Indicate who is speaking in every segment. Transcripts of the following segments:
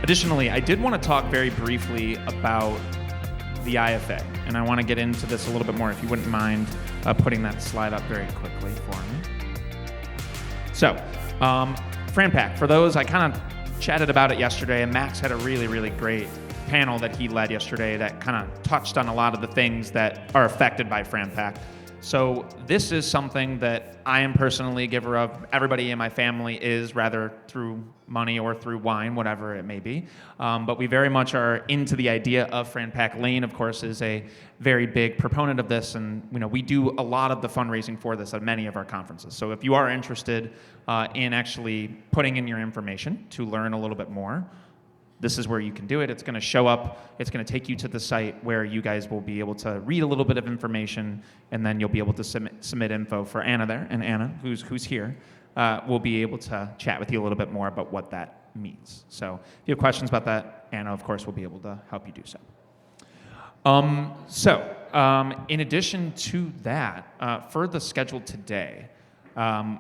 Speaker 1: Additionally, I did want to talk very briefly about the IFA, and I want to get into this a little bit more, if you wouldn't mind putting that slide up very quickly for me. So, FranPack, for those, I kind of chatted about it yesterday, and Max had a really, really great panel that he led yesterday that kind of touched on a lot of the things that are affected by FranPack. So this is something that I am personally a giver of. Everybody in my family is, rather through money or through wine, whatever it may be. But we very much are into the idea of FranPack. Lane, of course, is a very big proponent of this, and we do a lot of the fundraising for this at many of our conferences. So if you are interested in actually putting in your information to learn a little bit more, this is where you can do it. It's going to show up. It's going to take you to the site where you guys will be able to read a little bit of information, and then you'll be able to submit info for Anna there. And Anna, who's here, will be able to chat with you a little bit more about what that means. So if you have questions about that, Anna, of course, will be able to help you do so. In addition to that, for the schedule today,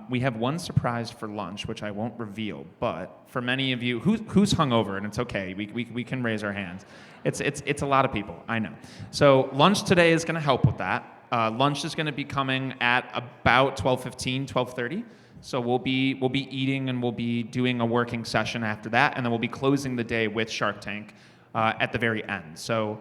Speaker 1: we have one surprise for lunch, which I won't reveal, but for many of you, who's hungover, and it's okay, we can raise our hands. It's a lot of people, I know. So lunch today is going to help with that. Lunch is going to be coming at about 12:15, 12:30. So we'll be eating, and we'll be doing a working session after that, and then we'll be closing the day with Shark Tank at the very end. So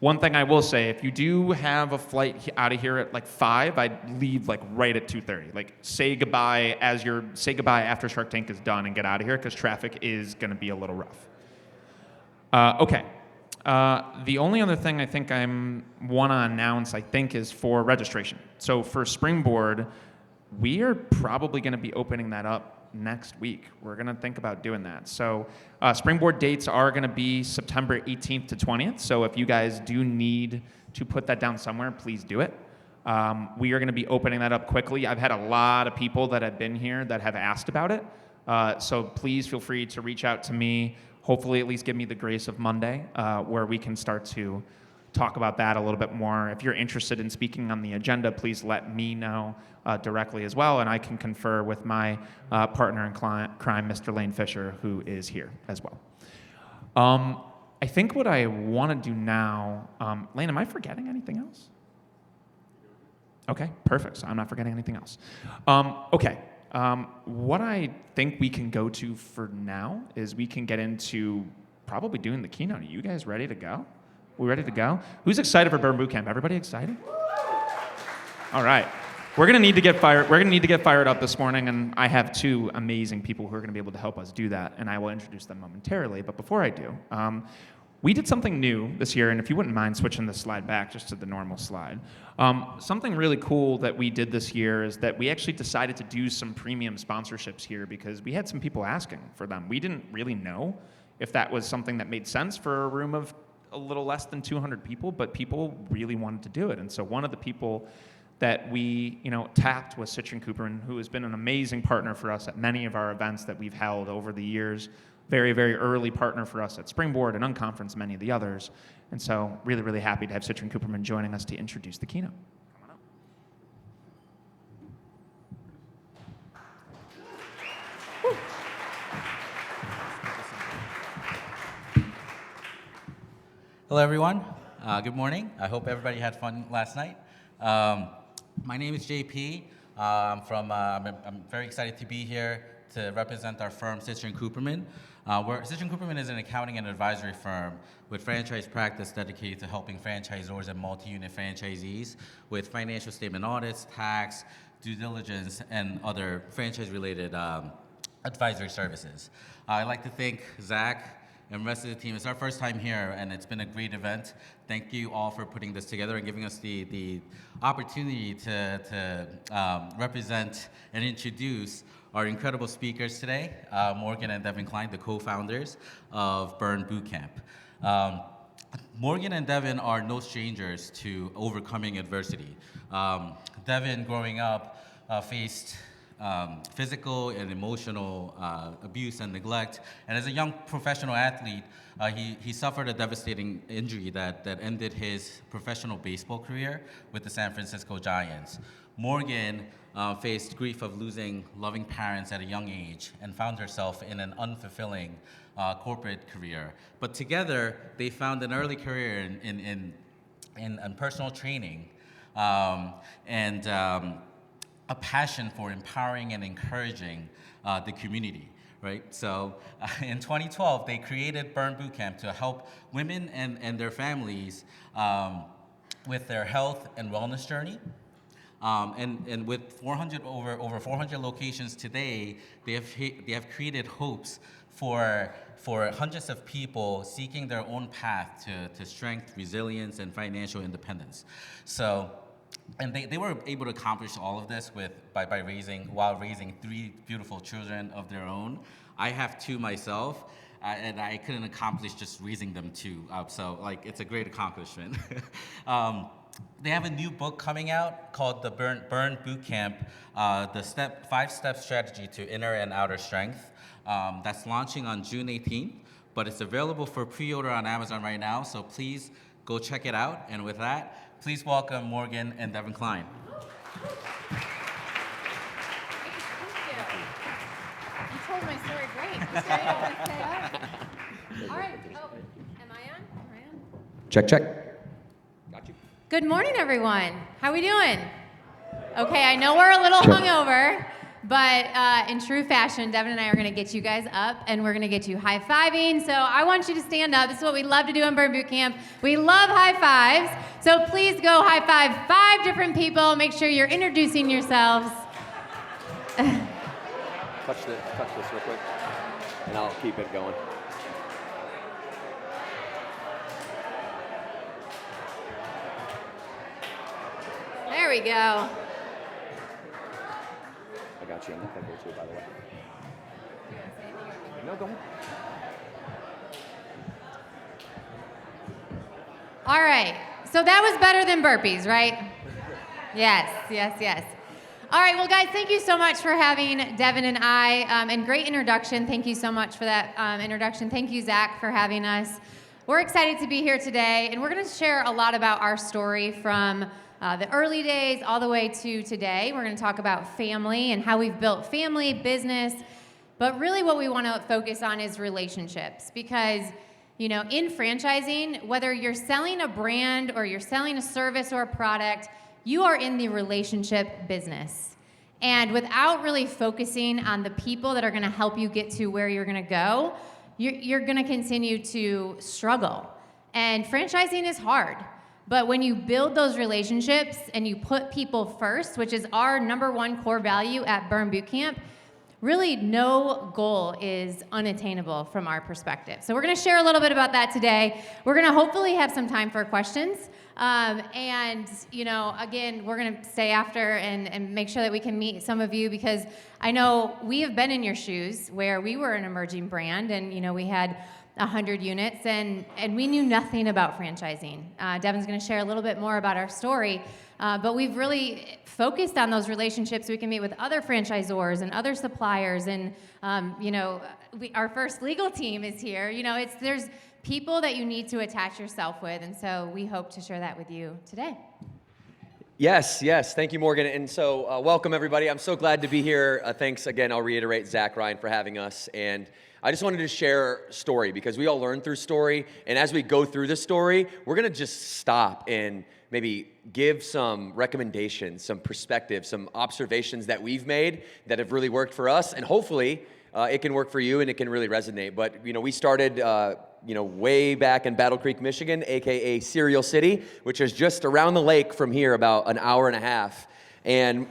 Speaker 1: one thing I will say, if you do have a flight out of here at like 5, I'd leave like right at 2:30. Like say goodbye after Shark Tank is done and get out of here, because traffic is going to be a little rough. Okay. The only other thing I think I want to announce, is for registration. So for Springboard, we are probably going to be opening that up next week. We're going to think about doing that. So Springboard dates are going to be September 18th to 20th. So if you guys do need to put that down somewhere, please do it. We are going to be opening that up quickly. I've had a lot of people that have been here that have asked about it. So please feel free to reach out to me. Hopefully at least give me the grace of Monday, where we can start to talk about that a little bit more. If you're interested in speaking on the agenda, please let me know directly as well, and I can confer with my partner in crime, Mr. Lane Fisher, who is here as well. I think what I want to do now, Lane, am I forgetting anything else? Okay, perfect. So I'm not forgetting anything else. What I think we can go to for now is we can get into probably doing the keynote. Are you guys ready to go? We ready to go? Who's excited for Burn Bootcamp? Everybody excited? All right. We're gonna need to get fired up this morning, and I have two amazing people who are gonna be able to help us do that, and I will introduce them momentarily. But before I do, we did something new this year, and if you wouldn't mind switching the slide back just to the normal slide. Something really cool that we did this year is that we actually decided to do some premium sponsorships here because we had some people asking for them. We didn't really know if that was something that made sense for a room of a little less than 200 people, but people really wanted to do it. And so one of the people that we tapped was Citrin Cooperman, who has been an amazing partner for us at many of our events that we've held over the years. Very, very early partner for us at Springboard and Unconference, many of the others. And so really, really happy to have Citrin Cooperman joining us to introduce the keynote. Come on up.
Speaker 2: Hello, everyone. Good morning. I hope everybody had fun last night. My name is JP. I'm very excited to be here to represent our firm, Citrin Cooperman. Citrin Cooperman is an accounting and advisory firm with franchise practice dedicated to helping franchisors and multi-unit franchisees with financial statement audits, tax, due diligence, and other franchise-related advisory services. I'd like to thank Zach and the rest of the team. It's our first time here, and it's been a great event. Thank you all for putting this together and giving us the opportunity to represent and introduce our incredible speakers today, Morgan and Devin Klein, the co-founders of Burn Bootcamp. Morgan and Devin are no strangers to overcoming adversity. Devin, growing up, faced physical and emotional abuse and neglect. And as a young professional athlete, he suffered a devastating injury that ended his professional baseball career with the San Francisco Giants. Morgan faced grief of losing loving parents at a young age and found herself in an unfulfilling corporate career. But together, they found an early career in personal training and a passion for empowering and encouraging the community. Right? So in 2012, they created Burn Bootcamp to help women and their families with their health and wellness journey. And with over 400 locations today, they have created hopes for hundreds of people seeking their own path to strength, resilience, and financial independence. So, and they were able to accomplish all of this while raising 3 beautiful children of their own. I have 2 myself, and I couldn't accomplish just raising them 2. So it's a great accomplishment. They have a new book coming out called the Burn Bootcamp, the 5-step strategy to inner and outer strength. That's launching on June 18th, but it's available for pre-order on Amazon right now. So please go check it out. And with that, please welcome Morgan and Devin Klein.
Speaker 3: Thank you. You told my story great. You sure you don't want to stay up? All right. Oh, am I on?
Speaker 4: Check, check. Got you.
Speaker 3: Good morning, everyone. How we doing? Okay, I know we're a little hungover, but in true fashion, Devin and I are going to get you guys up, and we're going to get you high-fiving. So I want you to stand up. This is what we love to do in Burn Bootcamp. We love high fives. So please go high-five 5 different people. Make sure you're introducing yourselves.
Speaker 4: Touch this real quick, and I'll keep it going.
Speaker 3: There we go.
Speaker 4: I got you. I'm not that good too, by the way. No, go ahead.
Speaker 3: All right. So that was better than burpees, right? Yes, yes, yes. All right, well, guys, thank you so much for having Devin and I, and great introduction. Thank you so much for that introduction. Thank you, Zach, for having us. We're excited to be here today, and we're going to share a lot about our story from the early days all the way to today. We're going to talk about family and how we've built family, business, but really what we want to focus on is relationships, because in franchising, whether you're selling a brand or you're selling a service or a product, you are in the relationship business. And without really focusing on the people that are going to help you get to where you're going to go, you're going to continue to struggle. And franchising is hard. But when you build those relationships and you put people first, which is our #1 core value at Burn Bootcamp, really no goal is unattainable from our perspective. So we're going to share a little bit about that today. We're going to hopefully have some time for questions. And, again, we're going to stay after and make sure that we can meet some of you, because I know we have been in your shoes where we were an emerging brand and, we had 100 units and we knew nothing about franchising. Devin's going to share a little bit more about our story, but we've really focused on those relationships. We can meet with other franchisors and other suppliers, and, our first legal team is here. There's people that you need to attach yourself with, and so we hope to share that with you today.
Speaker 4: Yes. Thank you, Morgan. And so welcome, everybody. I'm so glad to be here. Thanks again. I'll reiterate Zach Ryan for having us. And I just wanted to share story, because we all learn through story. And as we go through the story, we're going to just stop and maybe give some recommendations, some perspectives, some observations that we've made that have really worked for us. And hopefully it can work for you and it can really resonate. But, we started way back in Battle Creek, Michigan, AKA Cereal City, which is just around the lake from here, about an hour and a half. And,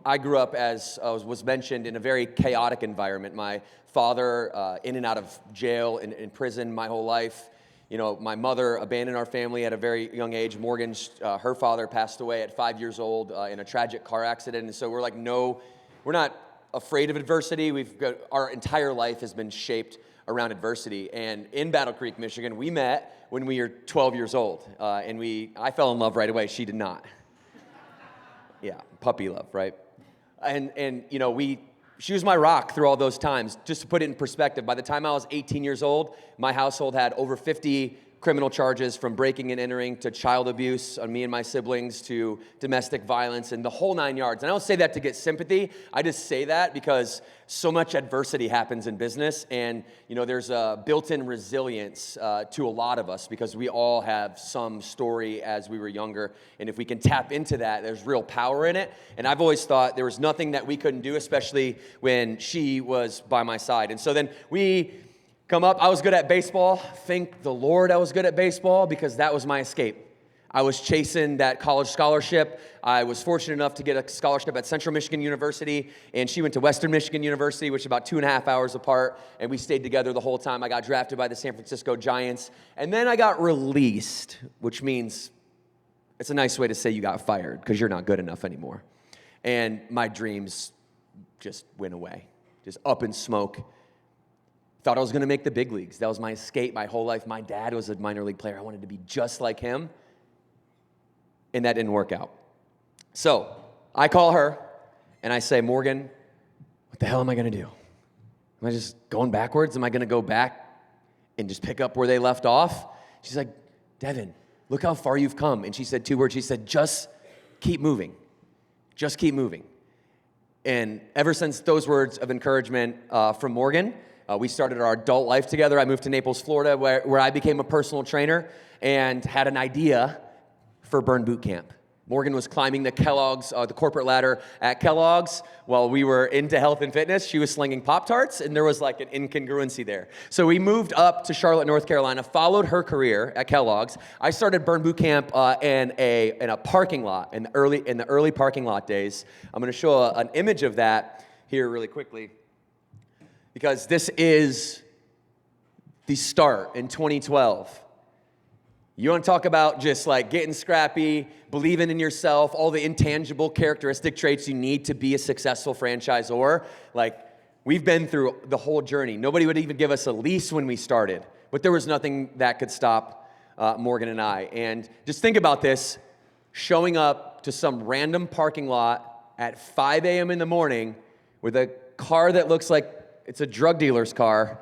Speaker 4: I grew up, as was mentioned, in a very chaotic environment. My father, in and out of jail, in prison my whole life. My mother abandoned our family at a very young age. Morgan, her father passed away at 5 years old in a tragic car accident. And so we're like, no, we're not afraid of adversity. Our entire life has been shaped around adversity. And in Battle Creek, Michigan, we met when we were 12 years old. And I fell in love right away. She did not. Yeah, puppy love, right? And she was my rock through all those times. Just to put it in perspective, by the time I was 18 years old, my household had over 50 criminal charges from breaking and entering to child abuse on me and my siblings to domestic violence and the whole 9 yards. And I don't say that to get sympathy. I just say that because so much adversity happens in business, and there's a built-in resilience to a lot of us because we all have some story as we were younger. And if we can tap into that, there's real power in it. And I've always thought there was nothing that we couldn't do, especially when she was by my side. And so then we come up. I was good at baseball. Thank the Lord I was good at baseball because that was my escape. I was chasing that college scholarship. I was fortunate enough to get a scholarship at Central Michigan University, and she went to Western Michigan University, which is about 2.5 hours apart, and we stayed together the whole time. I got drafted by the San Francisco Giants, and then I got released, which means it's a nice way to say you got fired because you're not good enough anymore. And my dreams just went away, just up in smoke. Thought I was going to make the big leagues. That was my escape my whole life. My dad was a minor league player. I wanted to be just like him. And that didn't work out. So I call her and I say, Morgan, what the hell am I going to do? Am I just going backwards? Am I going to go back and just pick up where they left off? She's like, Devin, look how far you've come. And she said 2 words. She said, just keep moving. Just keep moving. And ever since those words of encouragement from Morgan, we started our adult life together. I moved to Naples, Florida, where I became a personal trainer and had an idea for Burn Boot Camp. Morgan was climbing the Kellogg's, the corporate ladder at Kellogg's while we were into health and fitness. She was slinging Pop-Tarts, and there was like an incongruency there. So we moved up to Charlotte, North Carolina, followed her career at Kellogg's. I started Burn Boot Camp in a parking lot, in the early parking lot days. I'm going to show an image of that here really quickly, because this is the start in 2012. You want to talk about just like getting scrappy, believing in yourself, all the intangible characteristic traits you need to be a successful franchisor. Like, we've been through the whole journey. Nobody would even give us a lease when we started, but there was nothing that could stop Morgan and I. And just think about this, showing up to some random parking lot at 5 a.m. in the morning with a car that looks like it's a drug dealer's car,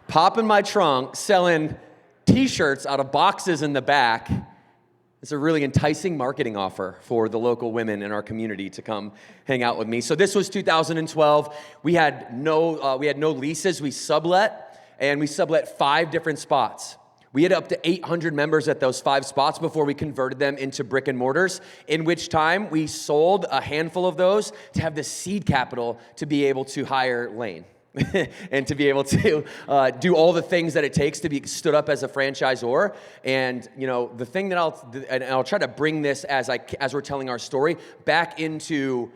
Speaker 4: popping my trunk, selling T-shirts out of boxes in the back. It's a really enticing marketing offer for the local women in our community to come hang out with me. So this was 2012. We had no leases. We sublet, and we sublet 5 different spots. We had up to 800 members at those 5 spots before we converted them into brick and mortars, in which time we sold a handful of those to have the seed capital to be able to hire Lane. And to be able to do all the things that it takes to be stood up as a franchisor. And the thing that I'll try to bring this as we're telling our story back into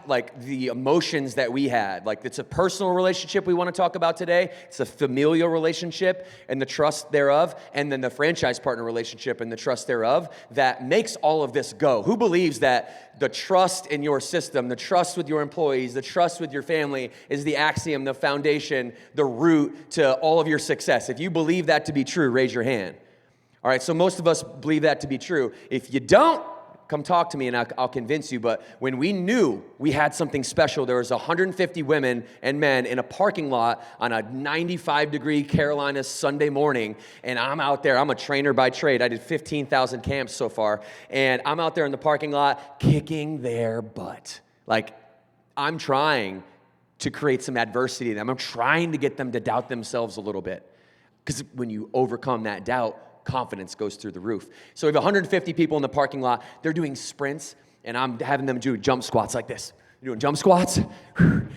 Speaker 4: like the emotions that we had. Like, it's a personal relationship we want to talk about today. It's a familial relationship and the trust thereof, and then the franchise partner relationship and the trust thereof that makes all of this go. Who believes that the trust in your system, the trust with your employees, the trust with your family is the axiom, the foundation, the root to all of your success? If you believe that to be true, raise your hand. All right, so most of us believe that to be true. If you don't, come talk to me and I'll convince you. But when we knew we had something special, there was 150 women and men in a parking lot on a 95-degree Carolina Sunday morning, and I'm out there. I'm a trainer by trade. I did 15,000 camps so far, and I'm out there in the parking lot kicking their butt. Like, I'm trying to create some adversity in them. I'm trying to get them to doubt themselves a little bit, because when you overcome that doubt, confidence goes through the roof. So we have 150 people in the parking lot. They're doing sprints, and I'm having them do jump squats like this. They're doing jump squats, and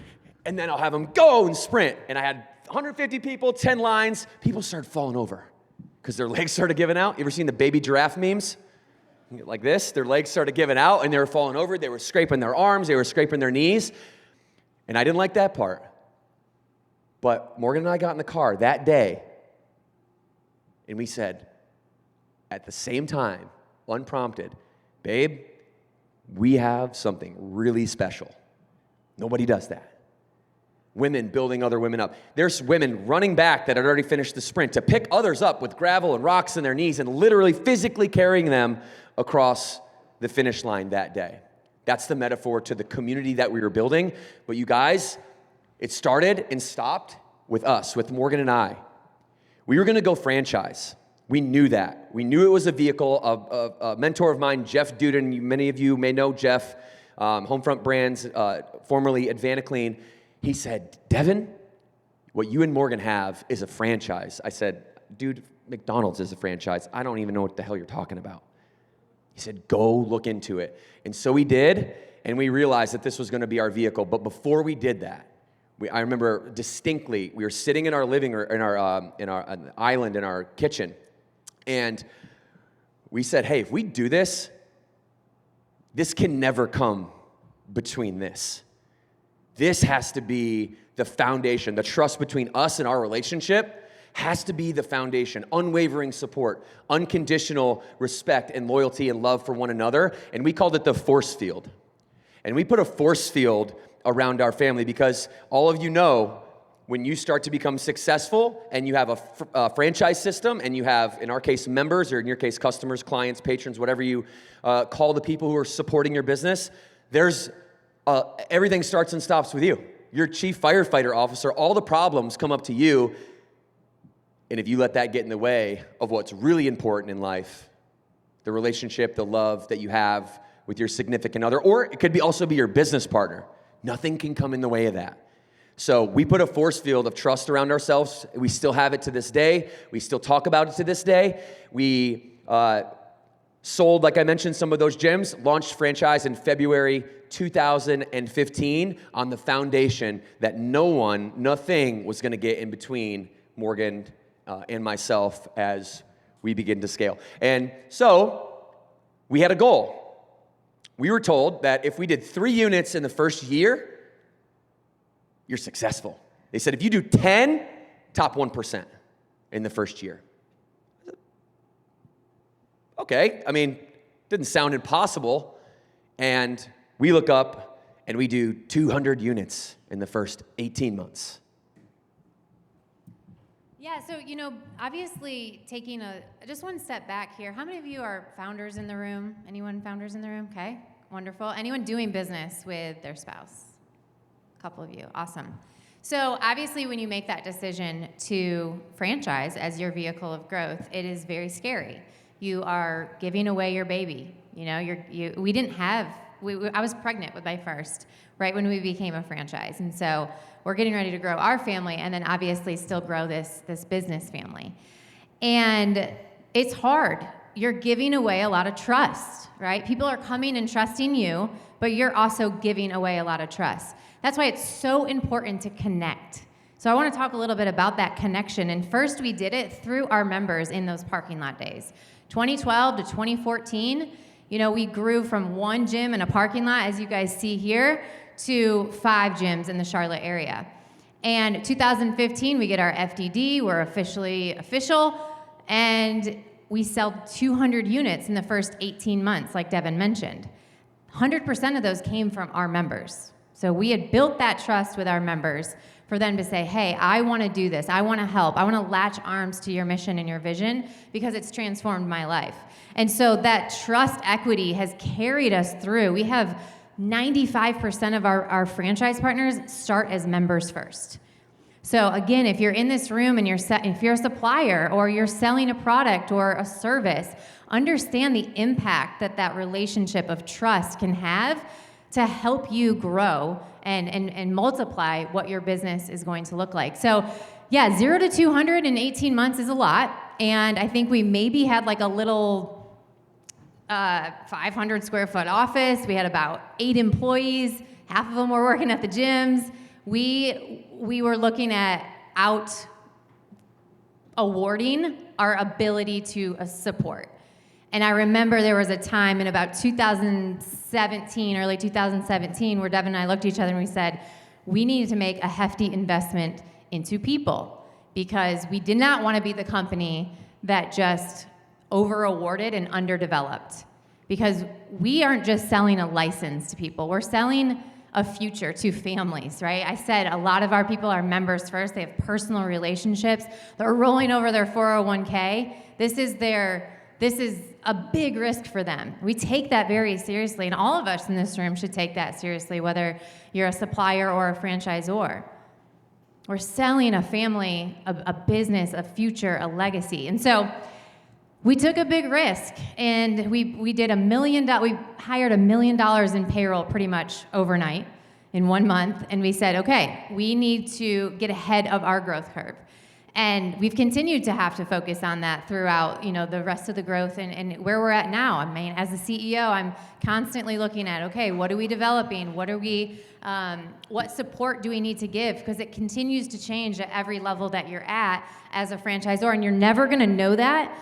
Speaker 4: then I'll have them go and sprint. And I had 150 people, 10 lines. People started falling over because their legs started giving out. You ever seen the baby giraffe memes? Like this, their legs started giving out, and they were falling over. They were scraping their arms. They were scraping their knees. And I didn't like that part. But Morgan and I got in the car that day, and we said, at the same time, unprompted, babe, we have something really special. Nobody does that. Women building other women up. There's women running back that had already finished the sprint to pick others up with gravel and rocks in their knees and literally physically carrying them across the finish line that day. That's the metaphor to the community that we were building. But you guys, it started and stopped with us, with Morgan and I. We were going to go franchise. We knew that. We knew it was a vehicle. A mentor of mine, Jeff Duden, many of you may know Jeff, Homefront Brands, formerly Advaniclean. He said, Devin, what you and Morgan have is a franchise. I said, dude, McDonald's is a franchise. I don't even know what the hell you're talking about. He said, go look into it. And so we did, and we realized that this was going to be our vehicle. But before we did that, I remember distinctly, we were sitting in our living room, in our island in our kitchen, and we said, hey, if we do this, this can never come between this. This has to be the foundation. The trust between us and our relationship has to be the foundation. Unwavering support, unconditional respect and loyalty and love for one another. And we called it the force field. And we put a force field around our family because all of you know, when you start to become successful and you have a franchise system and you have, in our case, members, or in your case, customers, clients, patrons, whatever you call the people who are supporting your business, everything starts and stops with you. Your chief firefighter officer, all the problems come up to you. And if you let that get in the way of what's really important in life, the relationship, the love that you have with your significant other, or it could also be your business partner, nothing can come in the way of that. So we put a force field of trust around ourselves. We still have it to this day. We still talk about it to this day. We sold, like I mentioned, some of those gyms, launched franchise in February 2015 on the foundation that nothing was going to get in between Morgan and myself as we begin to scale. And so we had a goal. We were told that if we did 3 units in the first year, you're successful. They said if you do 10, top 1% in the first year. Okay, I mean, didn't sound impossible. And we look up and we do 200 units in the first 18 months.
Speaker 3: Yeah, so, obviously taking just one step back here, how many of you are founders in the room? Anyone founders in the room? Okay, wonderful. Anyone doing business with their spouse? A couple of you, awesome. So obviously when you make that decision to franchise as your vehicle of growth, it is very scary. You are giving away your baby. I was pregnant with my first, right when we became a franchise. And so we're getting ready to grow our family and then obviously still grow this business family. And it's hard. You're giving away a lot of trust, right? People are coming and trusting you, but you're also giving away a lot of trust. That's why it's so important to connect. So I want to talk a little bit about that connection. And first we did it through our members in those parking lot days. 2012 to 2014, we grew from 1 gym in a parking lot, as you guys see here, to 5 gyms in the Charlotte area. And 2015, we get our FDD, we're officially official, and we sell 200 units in the first 18 months, like Devin mentioned. 100% of those came from our members. So we had built that trust with our members for them to say, hey, I want to do this. I want to help. I want to latch arms to your mission and your vision because it's transformed my life. And so that trust equity has carried us through. We have 95% of our franchise partners start as members first. So again, if you're in this room and if you're a supplier or you're selling a product or a service, understand the impact that relationship of trust can have to help you grow and multiply what your business is going to look like. So yeah, 0 to 200 in 18 months is a lot. And I think we maybe had like a little 500 square foot office. We had about 8 employees. Half of them were working at the gyms. We were looking at awarding our ability to support. And I remember there was a time in about 2017, early 2017, where Devin and I looked at each other and we said, we needed to make a hefty investment into people because we did not want to be the company that just over-awarded and underdeveloped. Because we aren't just selling a license to people, we're selling a future to families, right? I said a lot of our people are members first. They have personal relationships. They're rolling over their 401k. This is a big risk for them. We take that very seriously, and all of us in this room should take that seriously, whether you're a supplier or a franchisor. We're selling a family, a business, a future, a legacy. And so we took a big risk, and we did we hired $1 million in payroll pretty much overnight in 1 month, and we said, okay, we need to get ahead of our growth curve. And we've continued to have to focus on that throughout, the rest of the growth and where we're at now. I mean, as a CEO, I'm constantly looking at, okay, what are we developing? What support do we need to give? Because it continues to change at every level that you're at as a franchisor, and you're never going to know that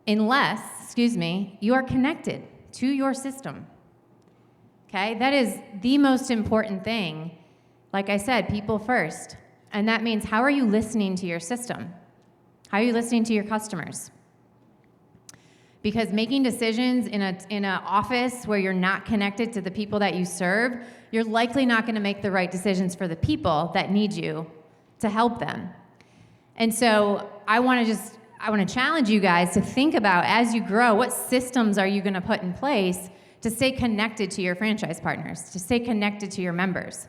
Speaker 3: unless you are connected to your system. Okay, that is the most important thing. Like I said, people first. And that means, how are you listening to your system? How are you listening to your customers? Because making decisions in an office where you're not connected to the people that you serve, you're likely not going to make the right decisions for the people that need you to help them. And so I want to challenge you guys to think about, as you grow, what systems are you going to put in place to stay connected to your franchise partners, to stay connected to your members.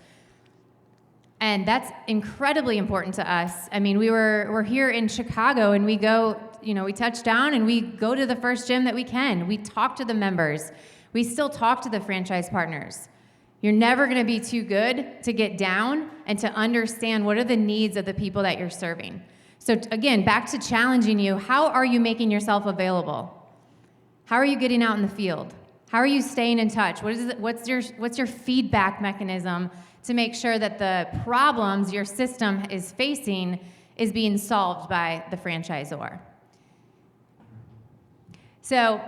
Speaker 3: And that's incredibly important to us. I mean, we're here in Chicago, and we go, we touch down and we go to the first gym that we can. We talk to the members. We still talk to the franchise partners. You're never going to be too good to get down and to understand what are the needs of the people that you're serving. So again, back to challenging you, how are you making yourself available? How are you getting out in the field? How are you staying in touch? What's your feedback mechanism to make sure that the problems your system is facing is being solved by the franchisor? So,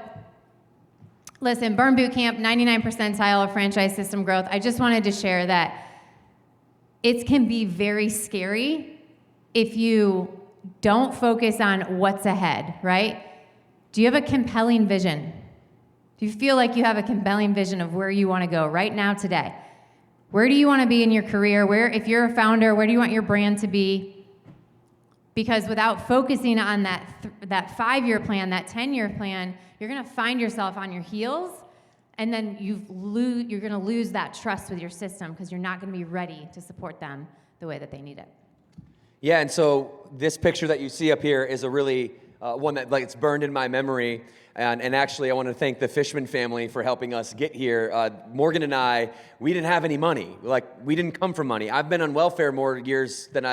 Speaker 3: listen, Burn Boot Camp, 99th percentile of franchise system growth. I just wanted to share that it can be very scary if you don't focus on what's ahead, right? Do you have a compelling vision? Do you feel like you have a compelling vision of where you want to go right now, today? Where do you want to be in your career? If you're a founder, where do you want your brand to be? Because without focusing on that 5-year plan, that 10-year plan, you're going to find yourself on your heels, and then you're going to lose that trust with your system because you're not going to be ready to support them the way that they need it.
Speaker 4: Yeah, and so this picture that you see up here is a really one that it's burned in my memory. And actually, I want to thank the Fishman family for helping us get here. Morgan and I, we didn't have any money. We didn't come from money. I've been on welfare more years than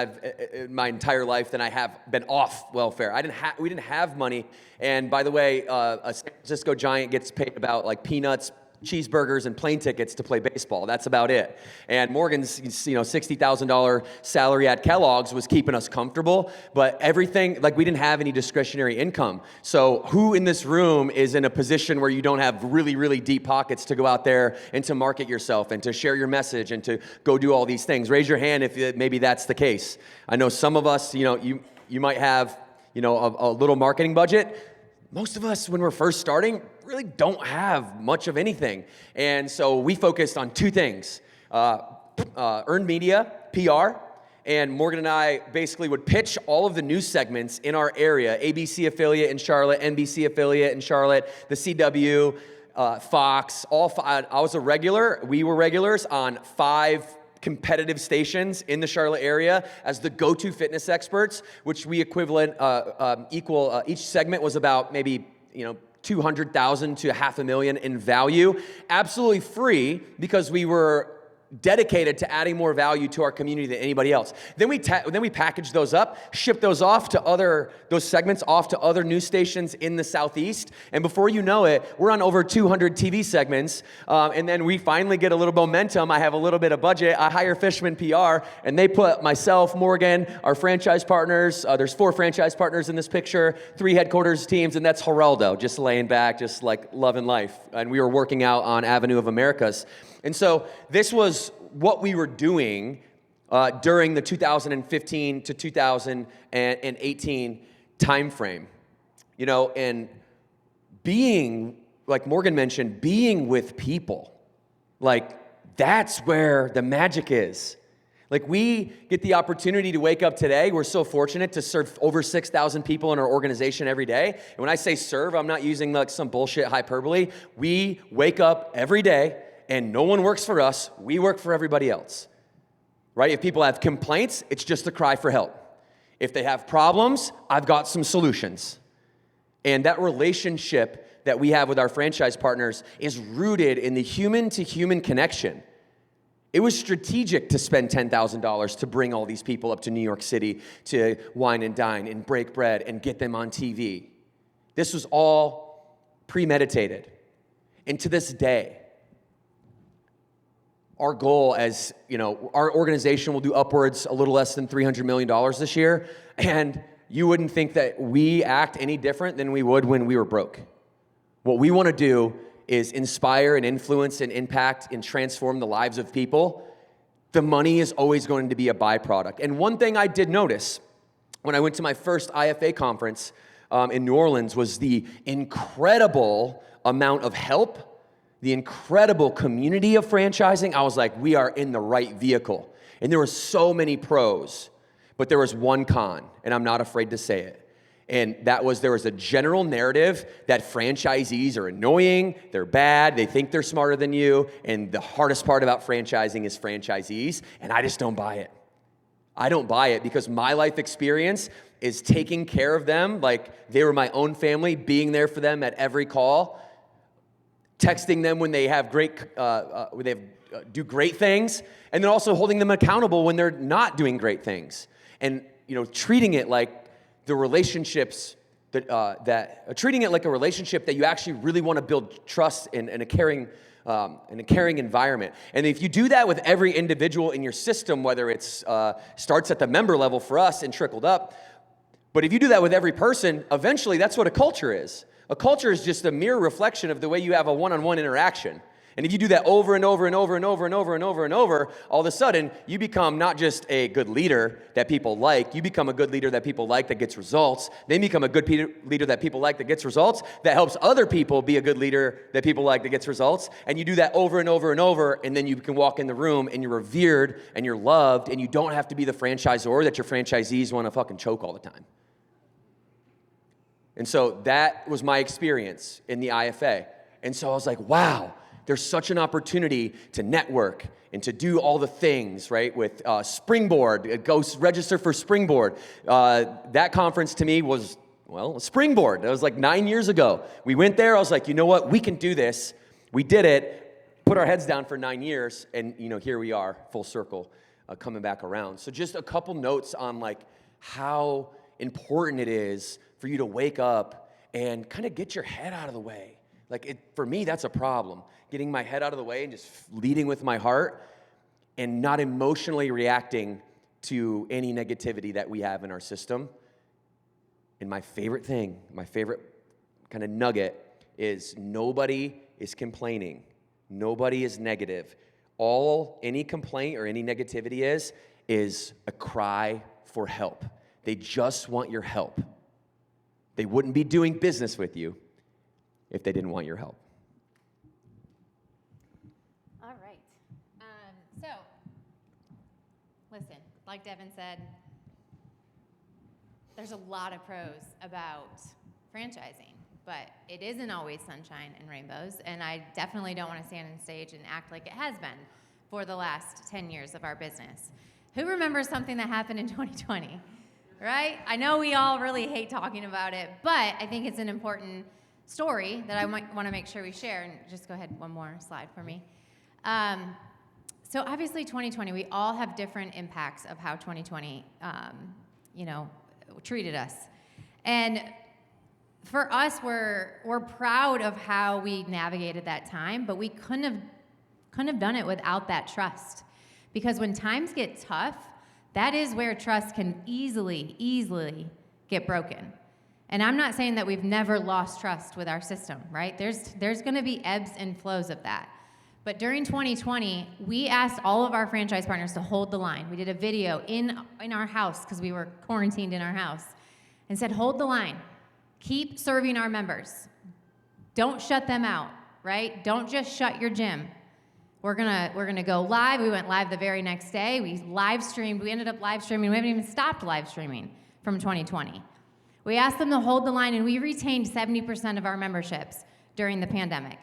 Speaker 4: my entire life than I have been off welfare. We didn't have money. And by the way, a San Francisco Giant gets paid about peanuts, cheeseburgers, and plane tickets to play baseball. That's about it. And Morgan's $60,000 salary at Kellogg's was keeping us comfortable, but everything, we didn't have any discretionary income. So who in this room is in a position where you don't have really, really deep pockets to go out there and to market yourself and to share your message and to go do all these things? Raise your hand if maybe that's the case. I know some of us, you might have, a little marketing budget. Most of us, when we're first starting, really don't have much of anything. And so we focused on two things, earned media, PR, and Morgan and I basically would pitch all of the news segments in our area, ABC affiliate in Charlotte, NBC affiliate in Charlotte, the CW, Fox, I was a regular, we were regulars on 5 competitive stations in the Charlotte area as the go-to fitness experts, which we equal, each segment was about maybe, $200,000 to $500,000 in value, absolutely free because we were dedicated to adding more value to our community than anybody else. Then we packaged those up, shipped those segments off to other news stations in the Southeast, and before you know it, we're on over 200 TV segments, and then we finally get a little momentum. I have a little bit of budget. I hire Fishman PR, and they put myself, Morgan, our franchise partners, there's 4 franchise partners in this picture, 3 headquarters teams, and that's Geraldo, just laying back, just loving life, and we were working out on Avenue of Americas. And so this was what we were doing during the 2015 to 2018 timeframe. And being, like Morgan mentioned, being with people, that's where the magic is. We get the opportunity to wake up today. We're so fortunate to serve over 6,000 people in our organization every day. And when I say serve, I'm not using some bullshit hyperbole. We wake up every day and no one works for us, we work for everybody else, right? If people have complaints, it's just a cry for help. If they have problems, I've got some solutions. And that relationship that we have with our franchise partners is rooted in the human-to-human connection. It was strategic to spend $10,000 to bring all these people up to New York City to wine and dine and break bread and get them on TV. This was all premeditated. And to this day, our goal as, our organization will do upwards a little less than $300 million this year, and you wouldn't think that we act any different than we would when we were broke. What we want to do is inspire and influence and impact and transform the lives of people. The money is always going to be a byproduct. And one thing I did notice when I went to my first IFA conference in New Orleans was the incredible amount of help, the incredible community of franchising. I was like, we are in the right vehicle. And there were so many pros, but there was one con, and I'm not afraid to say it. And that was, there was a general narrative that franchisees are annoying, they're bad, they think they're smarter than you, and the hardest part about franchising is franchisees, and I just don't buy it. I don't buy it because my life experience is taking care of them like they were my own family, being there for them at every call, texting them when they have do great things, and then also holding them accountable when they're not doing great things, and treating it like the relationships treating it like a relationship that you actually really want to build trust in a caring environment. And if you do that with every individual in your system, whether it's starts at the member level for us and trickled up, but if you do that with every person, eventually that's what a culture is. A culture is just a mere reflection of the way you have a one-on-one interaction. And if you do that over and over and over and over and over and over and over, all of a sudden you become not just a good leader that people like, you become a good leader that people like that gets results. Then become a good leader that people like that gets results, that helps other people be a good leader that people like that gets results. And you do that over and over and over, and then you can walk in the room and you're revered and you're loved, and you don't have to be the franchisor that your franchisees want to fucking choke all the time. And so that was my experience in the IFA. And so I was like, wow, there's such an opportunity to network and to do all the things, right? With Springboard, go register for Springboard. That conference to me was, Springboard. That was like 9 years ago. We went there, I was like, you know what, we can do this. We did it, put our heads down for 9 years, and here we are, full circle, coming back around. So just a couple notes on like how important it is for you to wake up and kind of get your head out of the way. For me, that's a problem. Getting my head out of the way and just leading with my heart and not emotionally reacting to any negativity that we have in our system. And my favorite thing, my favorite kind of nugget is nobody is complaining. Nobody is negative. Any complaint or any negativity is a cry for help. They just want your help. They wouldn't be doing business with you if they didn't want your help.
Speaker 3: All right. So, listen, like Devin said, there's a lot of pros about franchising, but it isn't always sunshine and rainbows, and I definitely don't want to stand on stage and act like it has been for the last 10 years of our business. Who remembers something that happened in 2020, right? I know we all really hate talking about it, but I think it's an important story that I might want to make sure we share. And just go ahead, one more slide for me. So obviously 2020, we all have different impacts of how 2020, treated us. And for us, we're proud of how we navigated that time, but we couldn't have done it without that trust. Because when times get tough, that is where trust can easily get broken. And I'm not saying that we've never lost trust with our system, right? There's going to be ebbs and flows of that. But during 2020, we asked all of our franchise partners to hold the line. We did a video in our house because we were quarantined in our house and said, hold the line. Keep serving our members. Don't shut them out, right? Don't just shut your gym. We're gonna go live. We went live the very next day. We live streamed. We ended up live streaming. We haven't even stopped live streaming from 2020. We asked them to hold the line, and we retained 70% of our memberships during the pandemic.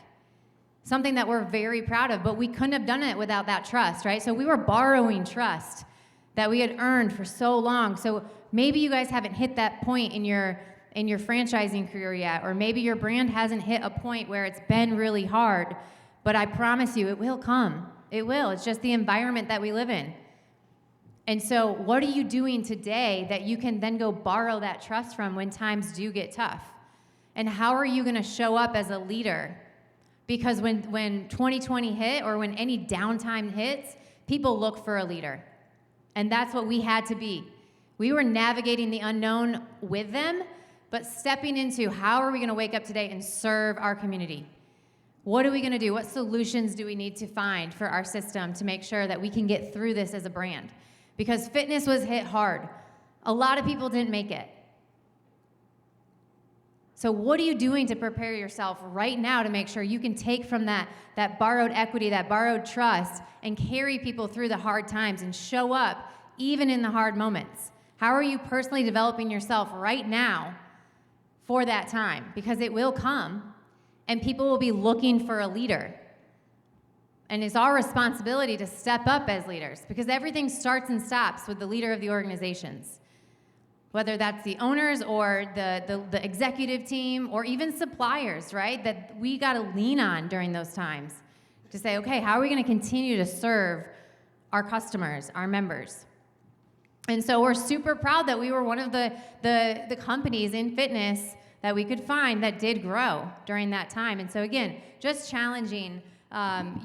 Speaker 3: Something that we're very proud of, but we couldn't have done it without that trust, right? So we were borrowing trust that we had earned for so long. So Maybe you guys haven't hit that point in your franchising career yet, or maybe your brand hasn't hit a point where it's been really hard, but I promise you it will come. It will. It's just the environment that we live in. And so what are you doing today that you can then go borrow that trust from when times do get tough? And how are you going to show up as a leader? Because when 2020 hit, or when any downtime hits, people look for a leader. And that's what we had to be. We were navigating the unknown with them, but stepping into how are we going to wake up today and serve our community? What are we going to do? What solutions do we need to find for our system to make sure that we can get through this as a brand? Because fitness was hit hard. A lot of people didn't make it. So what are you doing to prepare yourself right now to make sure you can take from that borrowed equity, that borrowed trust, and carry people through the hard times and show up even in the hard moments? How are you personally developing yourself right now for that time? Because it will come, and people will be looking for a leader. And it's our responsibility to step up as leaders, because everything starts and stops with the leader of the organizations. Whether that's the owners or the executive team or even suppliers, right? That we got to lean on during those times to say, okay, how are we going to continue to serve our customers, our members? And so we're super proud that we were one of the companies in fitness that we could find that did grow during that time. And so again, just challenging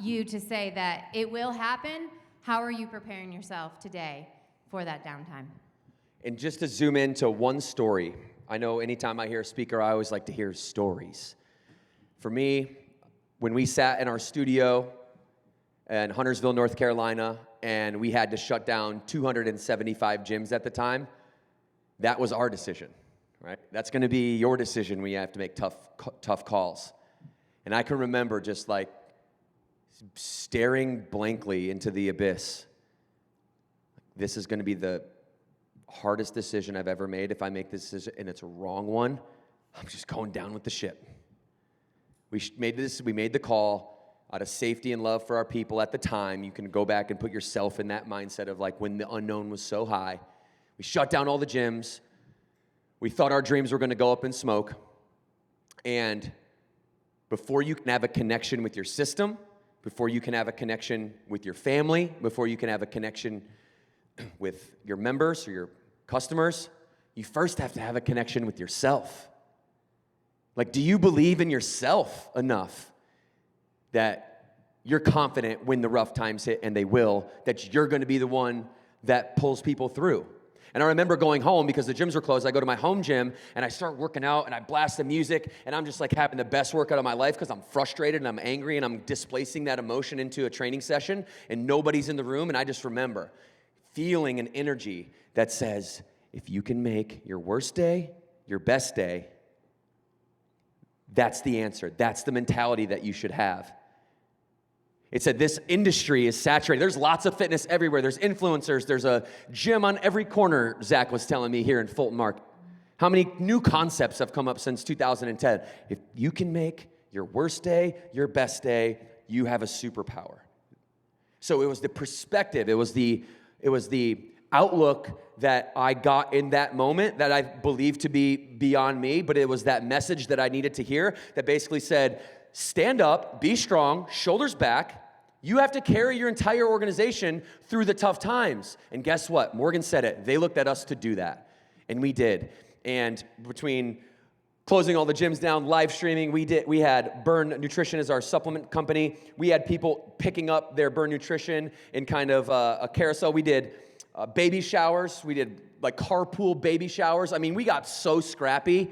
Speaker 3: you to say that it will happen. How are you preparing yourself today for that downtime?
Speaker 4: And just to zoom into one story, I know anytime I hear a speaker, I always like to hear stories. For me, when we sat in our studio in Huntersville, North Carolina, and we had to shut down 275 gyms at the time, that was our decision, right? That's going to be your decision when you have to make tough calls. And I can remember just like staring blankly into the abyss. This is going to be the hardest decision I've ever made. If I make this decision and it's a wrong one, I'm just going down with the ship. We made the call out of safety and love for our people at the time. You can go back and put yourself in that mindset of like when the unknown was so high. We shut down all the gyms. We thought our dreams were going to go up in smoke. And before you can have a connection with your system, before you can have a connection with your family, before you can have a connection with your members or your customers, you first have to have a connection with yourself. Like, do you believe in yourself enough that you're confident when the rough times hit, and they will, that you're going to be the one that pulls people through? And I remember going home because the gyms were closed. I go to my home gym and I start working out and I blast the music and I'm just like having the best workout of my life because I'm frustrated and I'm angry and I'm displacing that emotion into a training session and nobody's in the room. And I just remember feeling an energy that says, if you can make your worst day your best day, that's the answer. That's the mentality that you should have. It said this industry is saturated. There's lots of fitness everywhere. There's influencers. There's a gym on every corner, Zach was telling me here in Fulton Mark. How many new concepts have come up since 2010? If you can make your worst day your best day, you have a superpower. So it was the perspective. It was the outlook that I got in that moment that I believed to be beyond me, but it was that message that I needed to hear that basically said, stand up, be strong, shoulders back. You have to carry your entire organization through the tough times. And guess what? Morgan said it. They looked at us to do that. And we did. And between closing all the gyms down, live streaming, we had Burn Nutrition as our supplement company. We had people picking up their Burn Nutrition in kind of a carousel. We did baby showers. We did like carpool baby showers. I mean, we got so scrappy.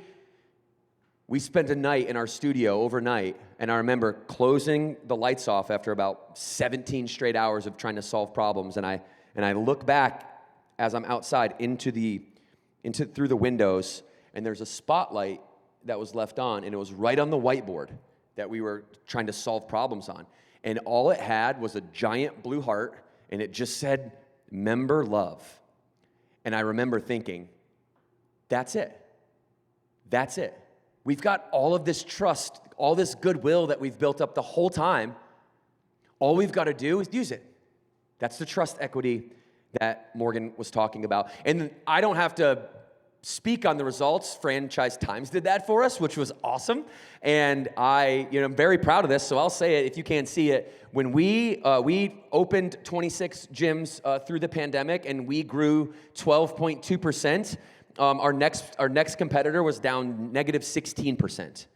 Speaker 4: We spent a night in our studio overnight, and I remember closing the lights off after about 17 straight hours of trying to solve problems. And I look back as I'm outside through the windows, and there's a spotlight that was left on, and it was right on the whiteboard that we were trying to solve problems on. And all it had was a giant blue heart, and it just said, member love. And I remember thinking, that's it. That's it. We've got all of this trust, all this goodwill that we've built up the whole time. All we've got to do is use it. That's the trust equity that Morgan was talking about. And I don't have to speak on the results. Franchise Times did that for us, which was awesome. And I'm very proud of this, so I'll say it if you can't see it. When we opened 26 gyms through the pandemic, and we grew 12.2%, our next competitor was down negative 16%.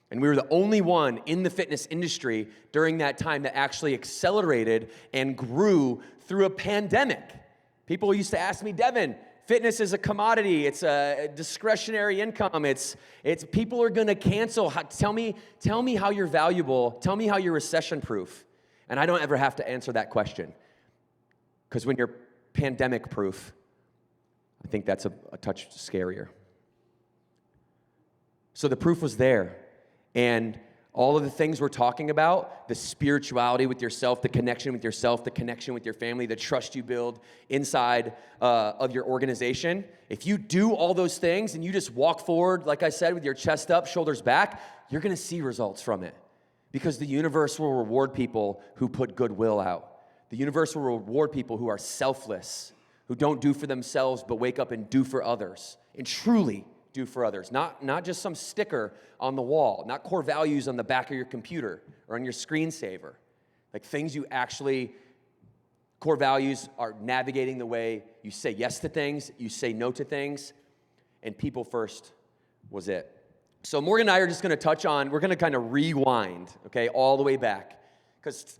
Speaker 4: And we were the only one in the fitness industry during that time that actually accelerated and grew through a pandemic. People used to ask me, Devin, fitness is a commodity. It's a discretionary income. It's people are going to cancel. Tell me how you're valuable. Tell me how you're recession-proof. And I don't ever have to answer that question. Because when you're pandemic-proof, I think that's a touch scarier. So the proof was there. And all of the things we're talking about, the spirituality with yourself, the connection with yourself, the connection with your family, the trust you build inside of your organization, if you do all those things and you just walk forward, like I said, with your chest up, shoulders back, you're going to see results from it. Because the universe will reward people who put goodwill out. The universe will reward people who are selfless, who don't do for themselves but wake up and do for others, and truly do for others. Not just some sticker on the wall, not core values on the back of your computer or on your screensaver. Like things you actually, core values are navigating the way you say yes to things, you say no to things, and people first was it. So Morgan and I are just going to touch on, we're going to kind of rewind, okay, all the way back. Because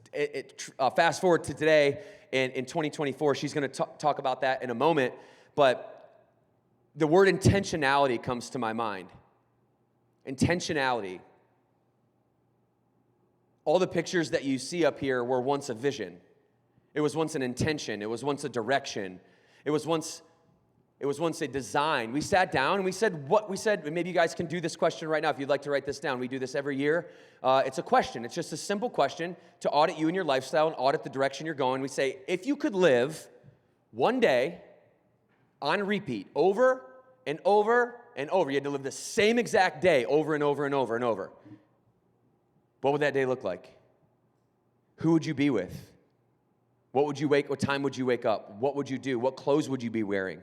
Speaker 4: fast forward to today in 2024, she's going to talk about that in a moment, but the word intentionality comes to my mind. Intentionality. All the pictures that you see up here were once a vision. It was once an intention. It was once a direction. It was once a design. We sat down and we said, and maybe you guys can do this question right now if you'd like to write this down. We do this every year. It's a question. It's just a simple question to audit you and your lifestyle and audit the direction you're going. We say, if you could live one day on repeat, over and over and over. You had to live the same exact day over and over and over and over. What would that day look like? Who would you be with? What time would you wake up? What would you do? What clothes would you be wearing?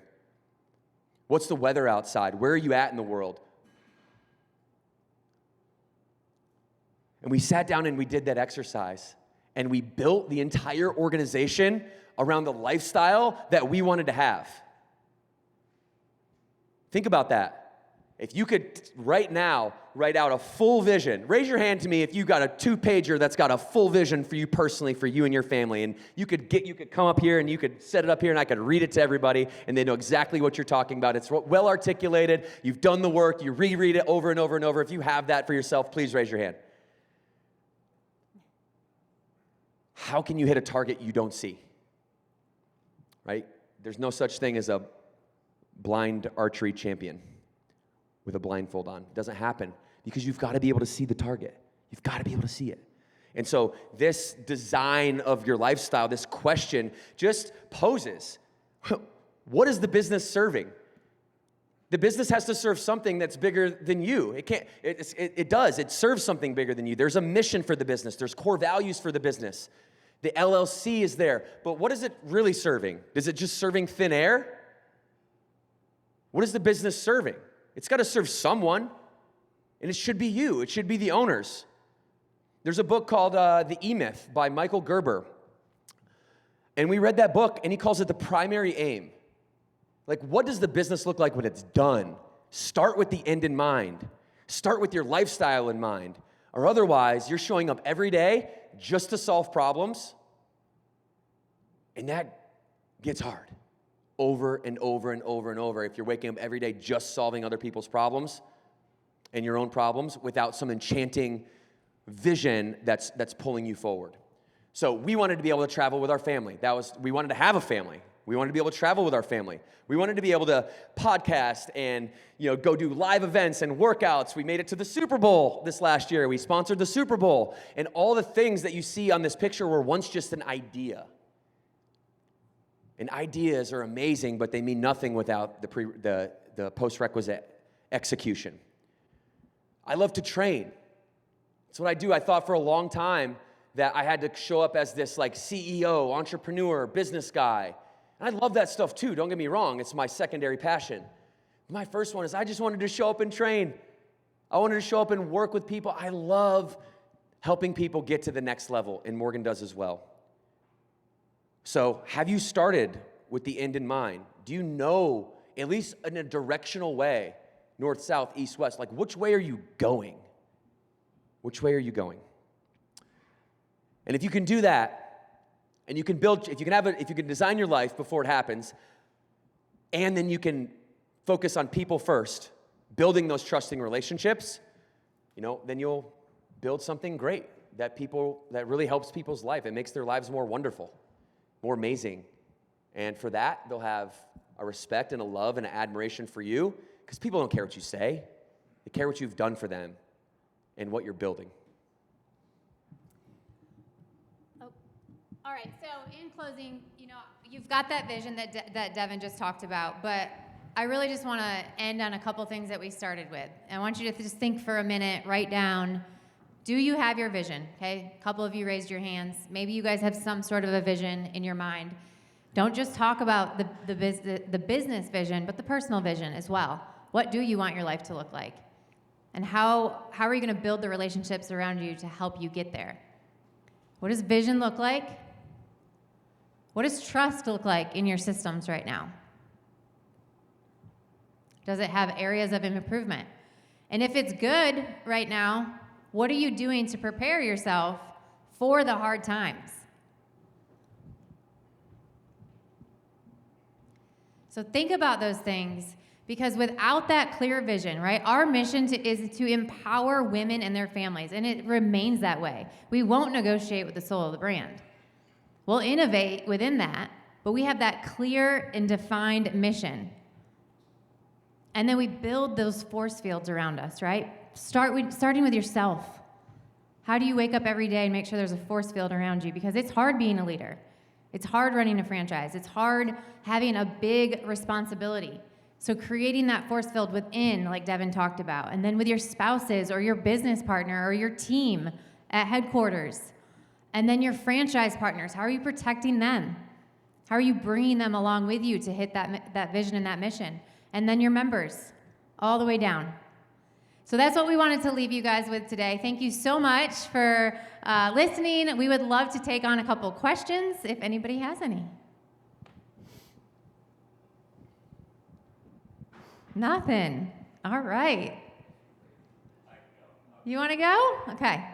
Speaker 4: What's the weather outside? Where are you at in the world? And we sat down and we did that exercise. And we built the entire organization around the lifestyle that we wanted to have. Think about that. If you could right now write out a full vision, raise your hand to me if you got a 2-pager that's got a full vision for you personally, for you and your family. And you could come up here and you could set it up here and I could read it to everybody and they know exactly what you're talking about. It's well articulated. You've done the work. You reread it over and over and over. If you have that for yourself, please raise your hand. How can you hit a target you don't see? Right? There's no such thing as a blind archery champion with a blindfold on. It doesn't happen because you've got to be able to see the target. You've got to be able to see it. And so this design of your lifestyle, this question just poses, what is the business serving? The business has to serve something that's bigger than you. It does. It serves something bigger than you. There's a mission for the business. There's core values for the business. The LLC is there. But what is it really serving? Is it just serving thin air? What is the business serving? It's got to serve someone, and it should be you. It should be the owners. There's a book called The E-Myth by Michael Gerber, and we read that book, and he calls it the primary aim. Like, what does the business look like when it's done? Start with the end in mind. Start with your lifestyle in mind, or otherwise, you're showing up every day just to solve problems, and that gets hard. Over and over and over and over. If you're waking up every day just solving other people's problems and your own problems without some enchanting vision that's pulling you forward. So we wanted to be able to travel with our family. We wanted to have a family. We wanted to be able to travel with our family. We wanted to be able to podcast and go do live events and workouts. We made it to the Super Bowl this last year. We sponsored the Super Bowl. And all the things that you see on this picture were once just an idea. And ideas are amazing, but they mean nothing without the post-requisite execution. I love to train. That's what I do. I thought for a long time that I had to show up as this like CEO, entrepreneur, business guy. And I love that stuff too, don't get me wrong. It's my secondary passion. My first one is I just wanted to show up and train. I wanted to show up and work with people. I love helping people get to the next level, and Morgan does as well. So have you started with the end in mind? Do you know, at least in a directional way, north, south, east, west, like which way are you going? Which way are you going? And if you can do that, and you can build, if you can design your life before it happens, and then you can focus on people first, building those trusting relationships, then you'll build something great that really helps people's life. It makes their lives more wonderful, more amazing. And for that, they'll have a respect and a love and an admiration for you, because people don't care what you say. They care what you've done for them and what you're building.
Speaker 3: All right, so in closing, you've got that vision that Devin just talked about, but I really just want to end on a couple things that we started with. I want you to just think for a minute, write down, do you have your vision? Okay, a couple of you raised your hands. Maybe you guys have some sort of a vision in your mind. Don't just talk about the business vision, but the personal vision as well. What do you want your life to look like? And how are you going to build the relationships around you to help you get there? What does vision look like? What does trust look like in your systems right now? Does it have areas of improvement? And if it's good right now, what are you doing to prepare yourself for the hard times? So think about those things, because without that clear vision, right, our mission is to empower women and their families, and it remains that way. We won't negotiate with the soul of the brand. We'll innovate within that, but we have that clear and defined mission. And then we build those force fields around us, right? Starting with yourself. How do you wake up every day and make sure there's a force field around you? Because it's hard being a leader. It's hard running a franchise. It's hard having a big responsibility. So creating that force field within, like Devin talked about, and then with your spouses or your business partner or your team at headquarters, and then your franchise partners, how are you protecting them? How are you bringing them along with you to hit that vision and that mission? And then your members, all the way down. So that's what we wanted to leave you guys with today. Thank you so much for listening. We would love to take on a couple questions if anybody has any. Nothing. All right. You want to go? Okay.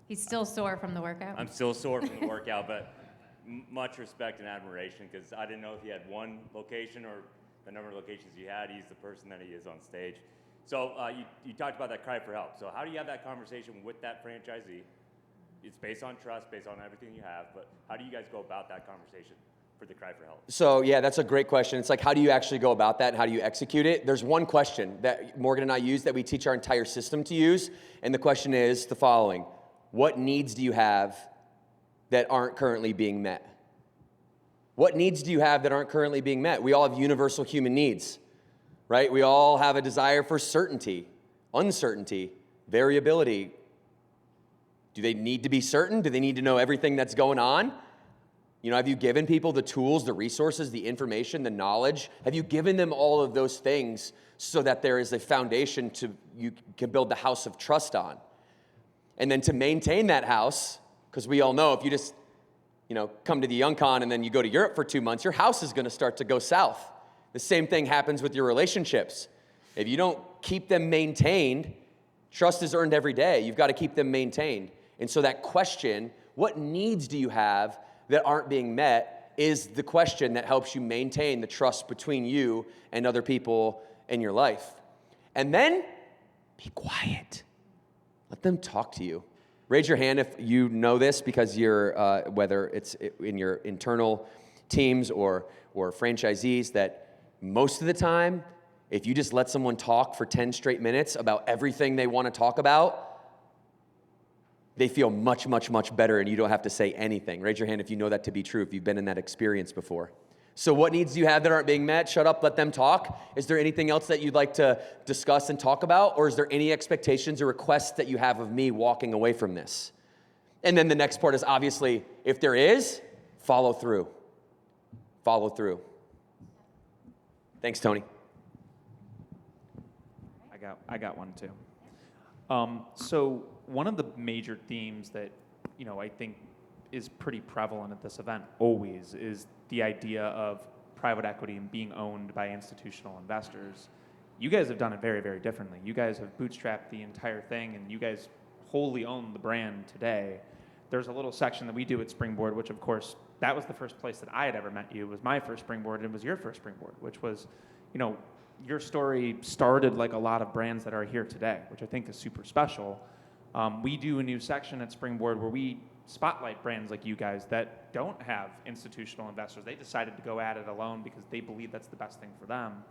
Speaker 3: He's still sore from the workout.
Speaker 5: I'm still sore from the workout, but much respect and admiration, because I didn't know if he had one location or the number of locations he had. He's the person that he is on stage. So you talked about that cry for help. So how do you have that conversation with that franchisee? It's based on trust, based on everything you have, but how do you guys go about that conversation for the cry for help?
Speaker 4: So yeah, that's a great question. It's like, how do you actually go about that and how do you execute it? There's one question that Morgan and I use that we teach our entire system to use, and the question is the following. What needs do you have that aren't currently being met? What needs do you have that aren't currently being met? We all have universal human needs, right? We all have a desire for certainty, uncertainty, variability. Do they need to be certain? Do they need to know everything that's going on? Have you given people the tools, the resources, the information, the knowledge? Have you given them all of those things so that there is a foundation you can build the house of trust on? And then to maintain that house, because we all know if you just, come to the Yukon and then you go to Europe for 2 months, your house is going to start to go south. The same thing happens with your relationships. If you don't keep them maintained, trust is earned every day. You've got to keep them maintained. And so that question, what needs do you have that aren't being met, is the question that helps you maintain the trust between you and other people in your life. And then be quiet. Let them talk to you. Raise your hand if you know this, because you're, whether it's in your internal teams or franchisees, that most of the time, if you just let someone talk for 10 straight minutes about everything they want to talk about, they feel much, much, much better, and you don't have to say anything. Raise your hand if you know that to be true, if you've been in that experience before. So what needs do you have that aren't being met? Shut up, let them talk. Is there anything else that you'd like to discuss and talk about? Or is there any expectations or requests that you have of me walking away from this? And then the next part is obviously, if there is, follow through. Follow through. Thanks, Tony.
Speaker 1: I got one too. So one of the major themes that I think is pretty prevalent at this event always is the idea of private equity and being owned by institutional investors. You guys have done it very, very differently. You guys have bootstrapped the entire thing, and you guys wholly own the brand today. There's a little section that we do at Springboard, which of course, that was the first place that I had ever met you. It was my first Springboard, and it was your first Springboard, which was, your story started like a lot of brands that are here today, which I think is super special. We do a new section at Springboard where we spotlight brands like you guys that don't have institutional investors. They decided to go at it alone because they believe that's the best thing for them.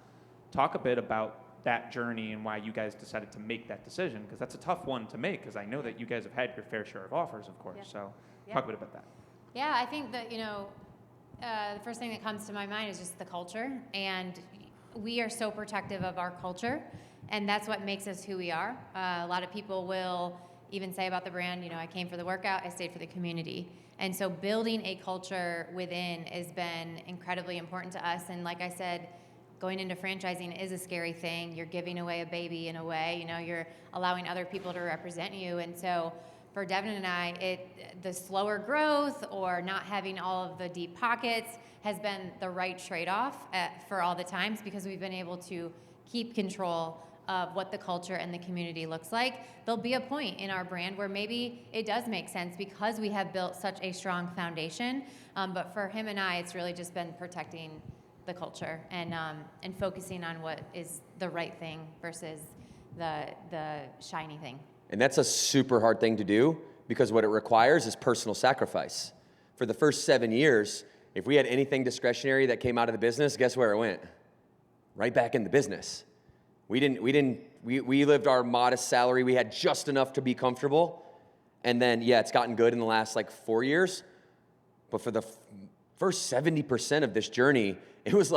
Speaker 1: Talk a bit about that journey and why you guys decided to make that decision, because that's a tough one to make, because I know that you guys have had your fair share of offers, of course.
Speaker 3: Yeah.
Speaker 1: So
Speaker 3: Yeah.
Speaker 1: talk a bit about that.
Speaker 3: Yeah, I think that, the first thing that comes to my mind is just the culture. And we are so protective of our culture, and that's what makes us who we are. A lot of people will even say about the brand, I came for the workout, I stayed for the community. And so building a culture within has been incredibly important to us. And like I said, going into franchising is a scary thing. You're giving away a baby in a way, you're allowing other people to represent you. And so for Devin and I, the slower growth or not having all of the deep pockets has been the right trade-off for all the times, because we've been able to keep control of what the culture and the community looks like. There'll be a point in our brand where maybe it does make sense because we have built such a strong foundation. But for him and I, it's really just been protecting the culture and focusing on what is the right thing versus the shiny thing.
Speaker 4: And that's a super hard thing to do, because what it requires is personal sacrifice. For the first 7 years, if we had anything discretionary that came out of the business, guess where it went? Right back in the business. We lived our modest salary. We had just enough to be comfortable. And then, it's gotten good in the last 4 years. But for the first 70% of this journey, it was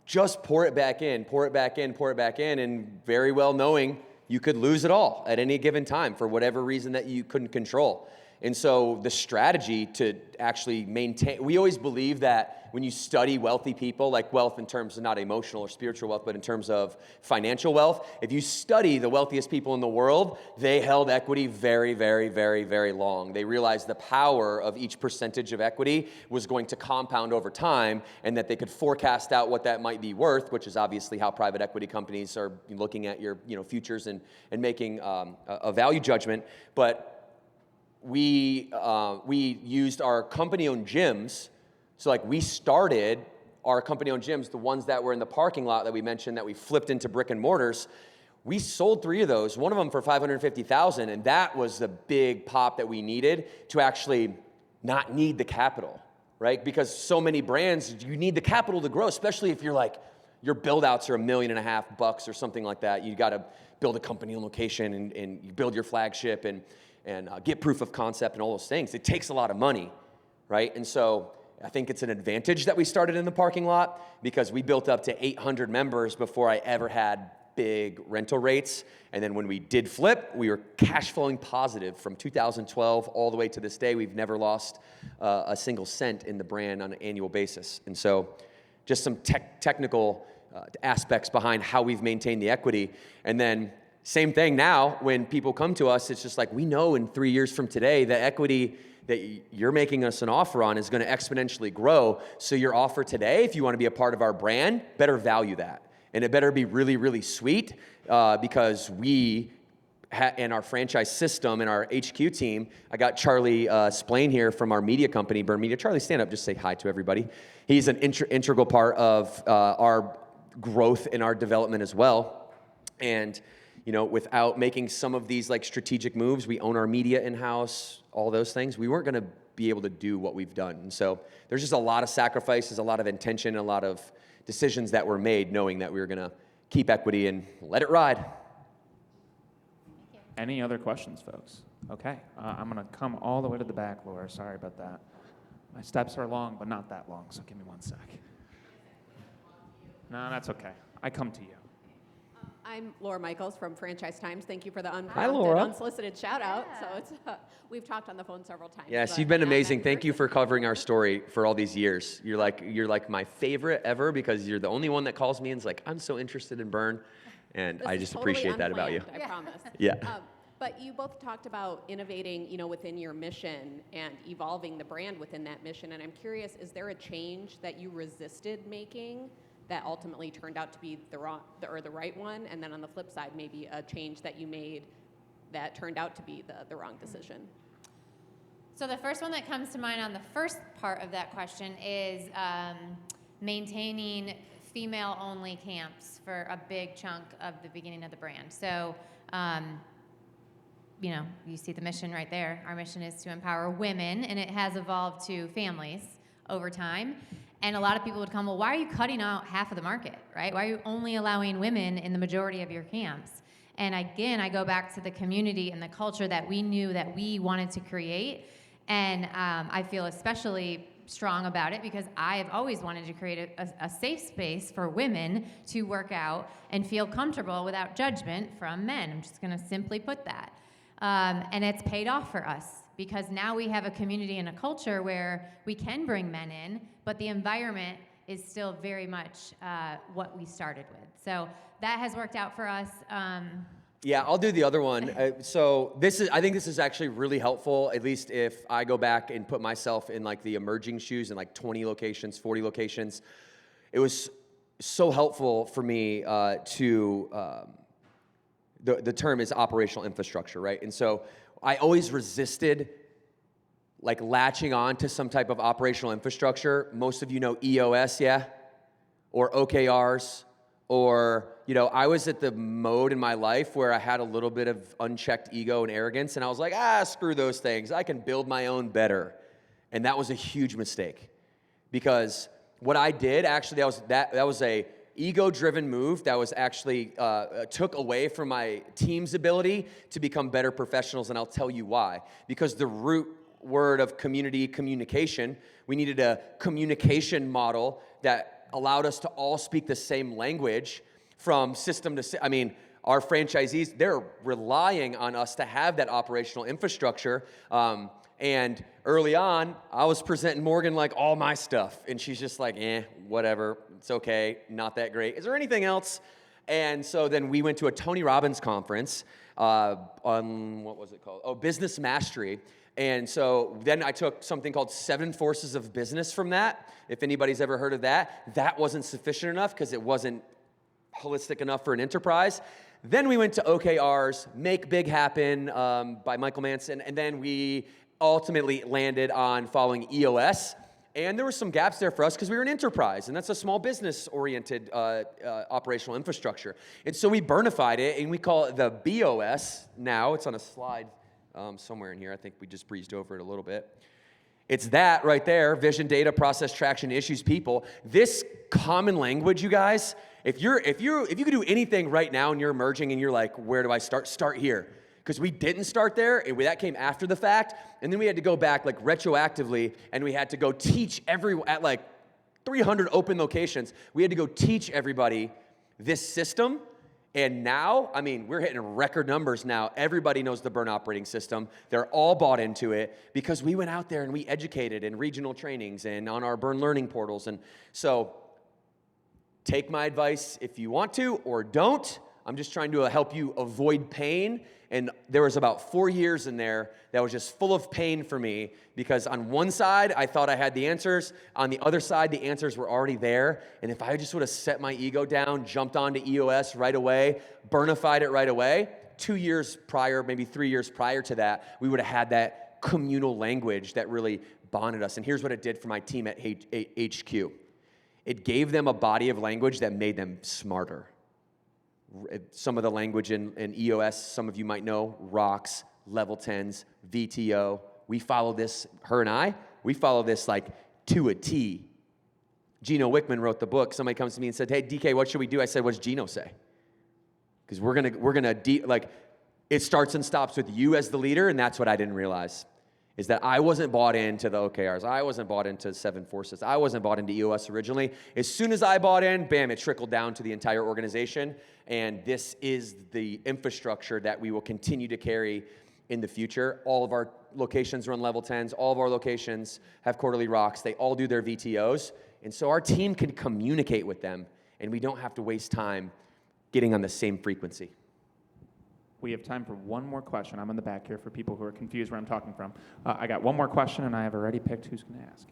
Speaker 4: just pour it back in, pour it back in, pour it back in, and very well knowing you could lose it all at any given time for whatever reason that you couldn't control. And so the strategy to actually maintain, we always believe that when you study wealthy people, like wealth in terms of not emotional or spiritual wealth, but in terms of financial wealth, if you study the wealthiest people in the world, they held equity very, very, very, very long. They realized the power of each percentage of equity was going to compound over time, and that they could forecast out what that might be worth, which is obviously how private equity companies are looking at your futures and making a value judgment. But we used our company-owned gyms. So we started our company-owned gyms, the ones that were in the parking lot that we mentioned that we flipped into brick and mortars. We sold 3 of those, one of them for $550,000, and that was the big pop that we needed to actually not need the capital, right? Because so many brands, you need the capital to grow, especially if you're your build-outs are $1.5 million or something like that. You got to build a company-owned location and you build your flagship and get proof of concept and all those things. It takes a lot of money, right? And so I think it's an advantage that we started in the parking lot, because we built up to 800 members before I ever had big rental rates. And then when we did flip, we were cash flowing positive from 2012 all the way to this day. We've never lost a single cent in the brand on an annual basis. And so just some technical aspects behind how we've maintained the equity. And then same thing now, when people come to us, it's just we know in 3 years from today, the equity that you're making us an offer on is going to exponentially grow. So your offer today, if you want to be a part of our brand, better value that. And it better be really, really sweet, because we and our franchise system and our HQ team, I got Charlie Splain here from our media company, Burn Media. Charlie, stand up, just say hi to everybody. He's an integral part of our growth and our development as well. And without making some of these strategic moves, we own our media in-house, all those things, we weren't going to be able to do what we've done. And so there's just a lot of sacrifices, a lot of intention, a lot of decisions that were made knowing that we were going to keep equity and let it ride.
Speaker 1: Any other questions, folks? Okay, I'm going to come all the way to the back, Laura. Sorry about that. My steps are long, but not that long, so give me 1 sec. No, that's okay. I come to you.
Speaker 6: I'm Laura Michaels from Franchise Times. Thank you for the
Speaker 4: Laura.
Speaker 6: unprompted, unsolicited shout out. So it's we've talked on the phone several times.
Speaker 4: Yes,
Speaker 6: but
Speaker 4: you've been
Speaker 6: not
Speaker 4: amazing.
Speaker 6: met in
Speaker 4: Thank you
Speaker 6: person.
Speaker 4: for covering our story for all these years. You're like my favorite ever because you're the only one that calls me and is like, I'm so interested in Burn, and
Speaker 6: This
Speaker 4: I
Speaker 6: is
Speaker 4: just
Speaker 6: totally
Speaker 4: appreciate that about you.
Speaker 6: unplanned, I promise.
Speaker 4: Yeah.
Speaker 6: But you both talked about innovating, within your mission and evolving the brand within that mission. And I'm curious, is there a change that you resisted making that ultimately turned out to be the right one? And then on the flip side, maybe a change that you made that turned out to be the wrong decision?
Speaker 3: So the first one that comes to mind on the first part of that question is maintaining female-only camps for a big chunk of the beginning of the brand. So, you see the mission right there. Our mission is to empower women, and it has evolved to families over time. And a lot of people would come, well, why are you cutting out half of the market, right? Why are you only allowing women in the majority of your camps? And again, I go back to the community and the culture that we knew that we wanted to create. And I feel especially strong about it because I have always wanted to create a safe space for women to work out and feel comfortable without judgment from men. I'm just going to simply put that. And it's paid off for us because now we have a community and a culture where we can bring men in, but the environment is still very much what we started with. So that has worked out for us.
Speaker 4: Yeah, I'll do the other one. So I think this is actually really helpful, at least if I go back and put myself in like the emerging shoes in like 20 locations, 40 locations. It was so helpful for me the term is operational infrastructure, right? And so I always resisted like latching on to some type of operational infrastructure. Most of you know EOS, yeah? Or OKRs. Or, I was at the mode in my life where I had a little bit of unchecked ego and arrogance, and I was like, screw those things. I can build my own better. And that was a huge mistake. Because what I did, actually, that was a ego-driven move that was actually took away from my team's ability to become better professionals, and I'll tell you why. Because the root word of communication, we needed a communication model that allowed us to all speak the same language from system to our franchisees, they're relying on us to have that operational infrastructure. And early on, I was presenting Morgan like all my stuff. And she's just like, whatever, it's okay, not that great. Is there anything else? And so then we went to a Tony Robbins conference on, what was it called? Oh, Business Mastery. And so then I took something called 7 Forces of Business from that. If anybody's ever heard of that, that wasn't sufficient enough because it wasn't holistic enough for an enterprise. Then we went to OKRs, Make Big Happen by Michael Manson, and then we ultimately landed on following EOS. And there were some gaps there for us because we were an enterprise, and that's a small business-oriented operational infrastructure. And so we burnified it, and we call it the BOS now. It's on a slide somewhere in here. I think we just breezed over it a little bit. It's that right there, vision, data, process, traction, issues, people. This common language, you guys, if you could do anything right now and you're emerging and you're like, where do I start? Start here. Because we didn't start there, and that came after the fact, and then we had to go back like retroactively, and we had to go teach at like 300 open locations. We had to go teach everybody this system, and now, we're hitting record numbers now. Everybody knows the Burn operating system. They're all bought into it because we went out there and we educated in regional trainings and on our Burn learning portals, and so take my advice if you want to or don't. I'm just trying to help you avoid pain. And there was about 4 years in there that was just full of pain for me because on one side, I thought I had the answers. On the other side, the answers were already there. And if I just would have set my ego down, jumped onto EOS right away, burnified it right away, 2 years prior, maybe 3 years prior to that, we would have had that communal language that really bonded us. And here's what it did for my team at HQ. It gave them a body of language that made them smarter. Some of the language in EOS, some of you might know, rocks, level 10s, VTO. We follow this, her and I, we follow this like to a T. Gino Wickman wrote the book. Somebody comes to me and said, hey, DK, what should we do? I said, what does Gino say? Because it starts and stops with you as the leader, and that's what I didn't realize. is that I wasn't bought into the OKRs. I wasn't bought into 7 Forces. I wasn't bought into EOS originally. As soon as I bought in, bam, it trickled down to the entire organization. And this is the infrastructure that we will continue to carry in the future. All of our locations run level 10s. All of our locations have quarterly rocks. They all do their VTOs. And so our team can communicate with them, and we don't have to waste time getting on the same frequency.
Speaker 1: We have time for one more question. I'm in the back here for people who are confused where I'm talking from. I got one more question, and I have already picked who's going to ask.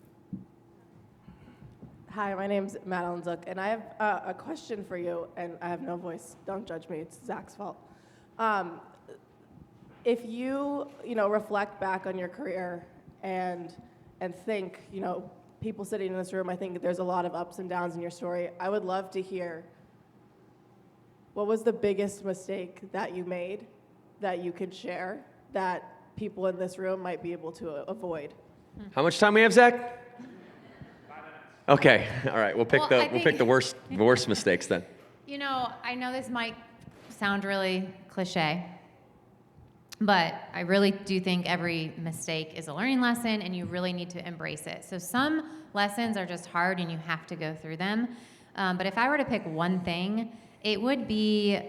Speaker 7: Hi, my name's Madeline Zook, and I have a question for you, and I have no voice. Don't judge me. It's Zach's fault. If you reflect back on your career and think, people sitting in this room, I think there's a lot of ups and downs in your story. I would love to hear, what was the biggest mistake that you made that you could share that people in this room might be able to avoid?
Speaker 4: How much time we have, Zach? 5 minutes. Okay, all right. We'll pick
Speaker 3: Well,
Speaker 4: the worst mistakes then.
Speaker 3: I know this might sound really cliche, but I really do think every mistake is a learning lesson, and you really need to embrace it. So some lessons are just hard, and you have to go through them. But if I were to pick one thing, it would be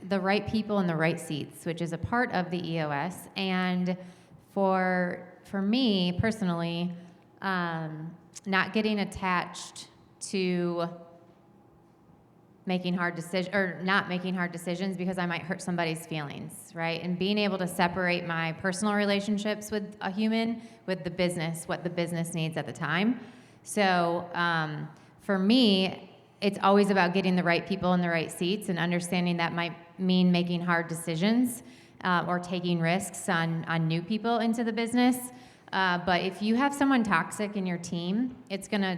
Speaker 3: the right people in the right seats, which is a part of the EOS. And for me personally, not getting attached to making hard decisions or not making hard decisions because I might hurt somebody's feelings, right? And being able to separate my personal relationships with a human with the business, what the business needs at the time. So for me, it's always about getting the right people in the right seats and understanding that might mean making hard decisions or taking risks on new people into the business. But if you have someone toxic in your team, it's gonna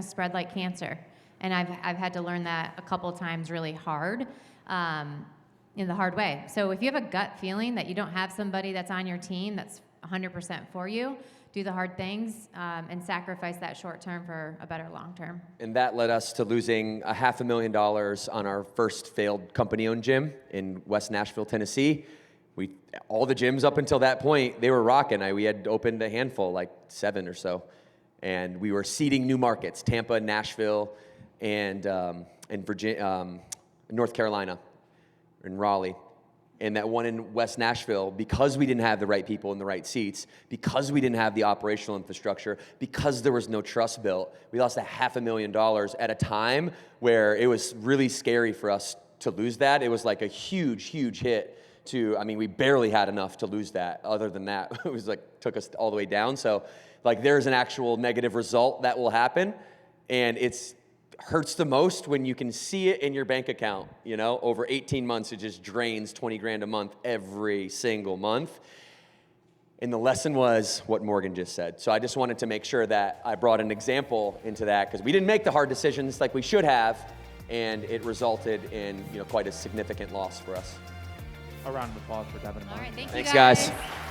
Speaker 3: spread like cancer. And I've had to learn that a couple times really hard, in the hard way. So if you have a gut feeling that you don't have somebody that's on your team that's 100% for you, do the hard things and sacrifice that short term for a better long term.
Speaker 4: And that led us to losing $500,000 on our first failed company-owned gym in West Nashville, Tennessee. All the gyms up until that point, they were rocking. We had opened a handful, like 7 or so. And we were seeding new markets, Tampa, Nashville, and Virginia, North Carolina, and Raleigh. And that one in West Nashville, because we didn't have the right people in the right seats, because we didn't have the operational infrastructure, because there was no trust built, we lost $500,000 at a time where it was really scary for us to lose that. It was like a huge, huge hit we barely had enough to lose that. Other than that, it was took us all the way down. So there's an actual negative result that will happen, and it's hurts the most when you can see it in your bank account. Over 18 months, it just drains $20,000 a month every single month. And the lesson was what Morgan just said. So I just wanted to make sure that I brought an example into that, because we didn't make the hard decisions like we should have, and it resulted in quite a significant loss for us.
Speaker 1: A round of applause for Devin and
Speaker 3: All
Speaker 1: Mark.
Speaker 3: right, thank you
Speaker 4: Thanks,
Speaker 3: guys.
Speaker 4: guys.